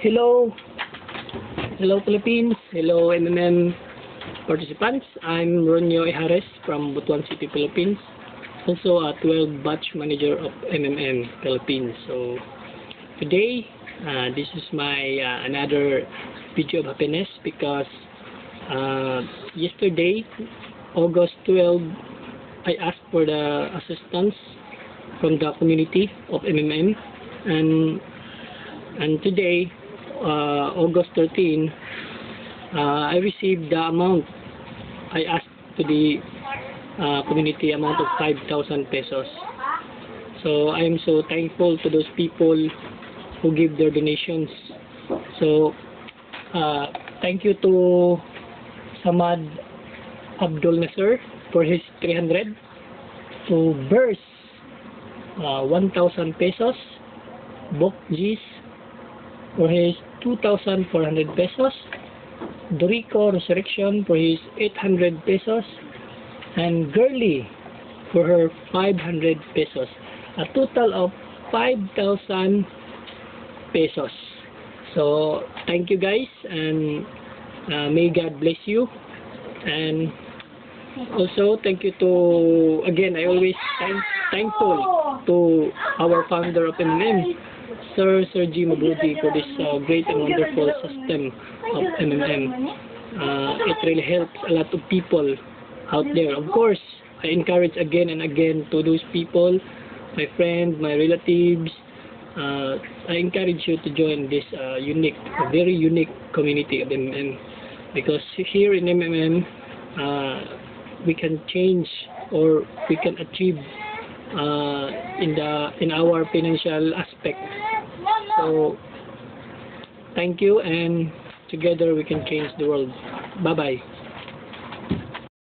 Hello, hello Philippines, hello MMM participants. I'm Ronyo Ihares from Butuan City, Philippines. Also a 12 batch manager of MMM Philippines. So today, this is my another video of happiness because yesterday, August 12, I asked for the assistance from the community of MMM, and today, August 13, I received the amount I asked to the community, amount of 5,000 pesos. So I am so thankful to those people who give their donations. So thank you to Samad Abdul Nasser for his 300, to Burst 1,000 pesos, Bok Gis for his 2,400 pesos, Dorico Resurrection for his 800 pesos, and Girly for her 500 pesos. A total of 5,000 pesos. So thank you guys, and may God bless you. And also thank you to, again, I always thankful to our founder of MMM, Sir G. Mabudi, for this great and wonderful system of MMM. It really helps a lot of people out there. Of course, I encourage again and again to those people, my friends, my relatives, I encourage you to join this unique, very unique community of MMM, because here in MMM, we can change, or we can achieve in our financial aspect. So thank you, and together we can change the world. Bye bye.